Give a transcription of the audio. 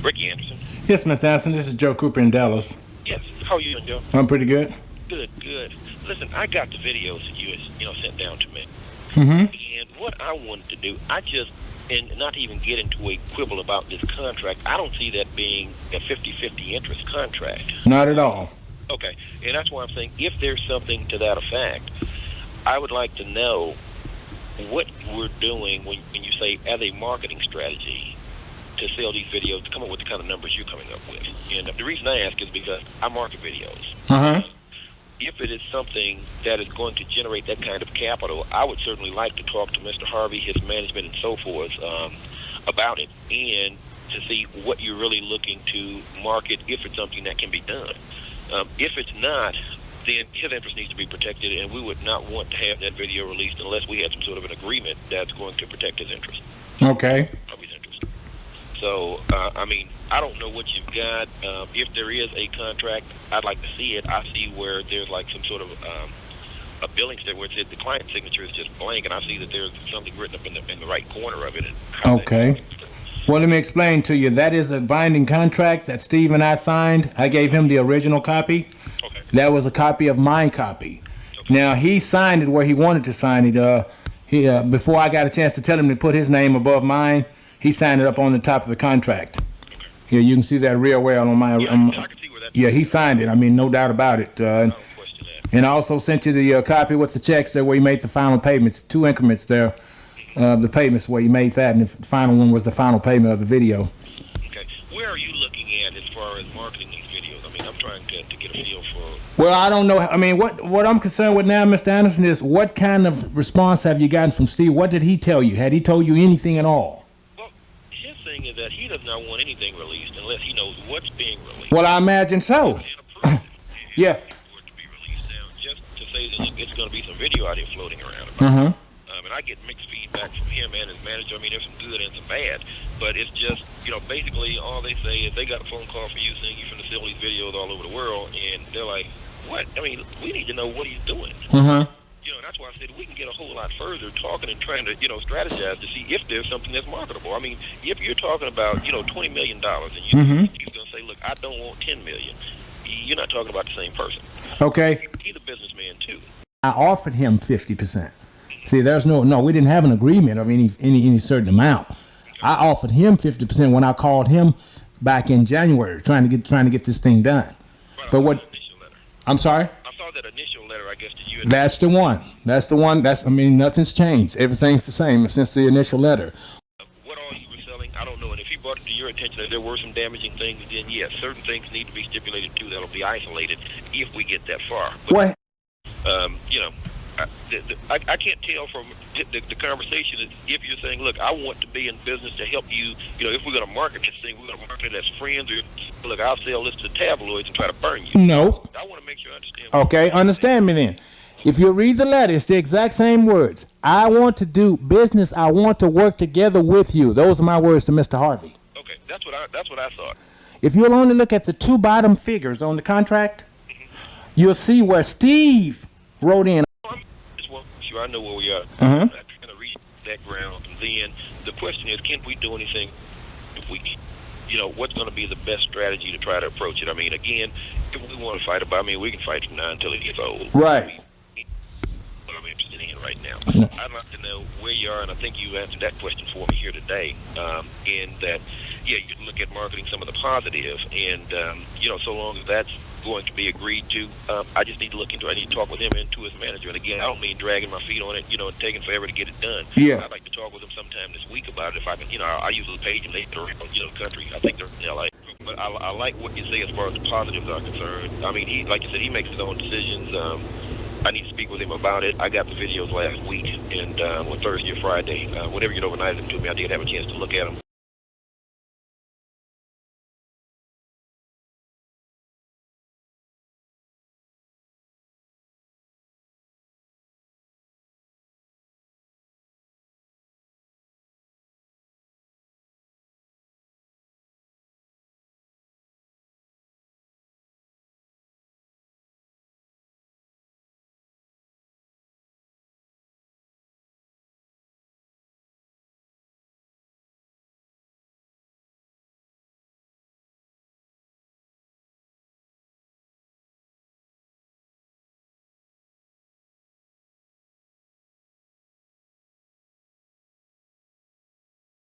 Ricky Anderson. Yes, Mr. Anderson, this is Joe Cooper in Dallas. Yes. How are you doing, Joe? I'm pretty good. Good, good. Listen, I got the videos that you sent down to me. Mm-hmm. And what I wanted to do, and not to even get into a quibble about this contract, I don't see that being a 50-50 interest contract. Not at all. Okay. And that's why I'm saying if there's something to that effect, I would like to know what we're doing when you say as a marketing strategy to sell these videos, to come up with the kind of numbers you're coming up with. And the reason I ask is because I market videos. Uh-huh. If it is something that is going to generate that kind of capital, I would certainly like to talk to Mr. Harvey, his management, and so forth about it, and to see what you're really looking to market if it's something that can be done. If it's not, then his interest needs to be protected, and we would not want to have that video released unless we had some sort of an agreement that's going to protect his interest. Okay. Harvey's interest. So, I don't know what you've got. If there is a contract, I'd like to see it. I see where there's like some sort of a billing statement where it says the client signature is just blank, and I see that there's something written up in the right corner of it. Okay. Well, let me explain to you. That is a binding contract that Steve and I signed. I gave him the original copy. Okay. That was a copy of my copy. Okay. Now, he signed it where he wanted to sign it. Before I got a chance to tell him to put his name above mine, he signed it up on the top of the contract. Okay. Here, you can see that real well on my... I can see where that he signed it. I mean, no doubt about it. I don't question that. And I also sent you the copy with the checks there where he made the final payments, 2 increments there. The payments where you made that, and the final one was the final payment of the video. Okay. Where are you looking at as far as marketing these videos? I mean, I'm trying to get a feel for... Well, I don't know. I mean, what I'm concerned with now, Mr. Anderson, is what kind of response have you gotten from Steve? What did he tell you? Had he told you anything at all? Well, his thing is that he does not want anything released unless he knows what's being released. Well, I imagine so. Yeah. For it to be released now, just to say that look, it's going to be some video out here floating around. Uh-huh. And I get mixed feedback from him and his manager. I mean, there's some good and some bad, but it's just, basically all they say is they got a phone call from you saying you're going to sell these videos all over the world, and they're like, what? I mean, we need to know what he's doing. Uh-huh. That's why I said we can get a whole lot further talking and trying to, strategize to see if there's something that's marketable. I mean, if you're talking about, $20 million, and he's going to say, look, I don't want $10 million, you're not talking about the same person. Okay. He's a businessman, too. I offered him 50%. See, there's no, we didn't have an agreement of any certain amount. I offered him 50% when I called him back in January, trying to get this thing done. Right, but what? Initial letter. I'm sorry. I saw that initial letter, I guess, to you. That's the one. That's the one. Nothing's changed. Everything's the same since the initial letter. What all you were selling, I don't know. And if he brought it to your attention that there were some damaging things, then yes, certain things need to be stipulated too. That'll be isolated if we get that far. But, what? I can't tell from the conversation that if you're saying, look, I want to be in business to help you, if we're going to market this thing, we're going to market it as friends, or look, I'll sell this to tabloids and try to burn you. No. I want to make sure I understand. Okay, understand me then. If you read the letter, it's the exact same words. I want to do business. I want to work together with you. Those are my words to Mr. Harvey. Okay, that's what I thought. If you'll only look at the 2 bottom figures on the contract, you'll see where Steve wrote in. I know where we are. I'm trying to reach that ground. And then the question is, can we do anything if we, what's going to be the best strategy to try to approach it? I mean, again, if we want to fight about, we can fight from now until it gets old. Right. What I'm interested in right now. I'd like to know where you are, and I think you answered that question for me here today. In that, you can look at marketing some of the positive, and, so long as that's going to be agreed to, I just need to look into it. I need to talk with him and to his manager. And again, I don't mean dragging my feet on it, and taking forever to get it done. Yeah. I'd like to talk with him sometime this week about it. If I can, I usually page him later around, the country. I think they're in LA. But I like what you say as far as the positives are concerned. I mean, he, like you said, he makes his own decisions. I need to speak with him about it. I got the videos last week, and on Thursday or Friday, whenever you'd overnight them to me, I did have a chance to look at them.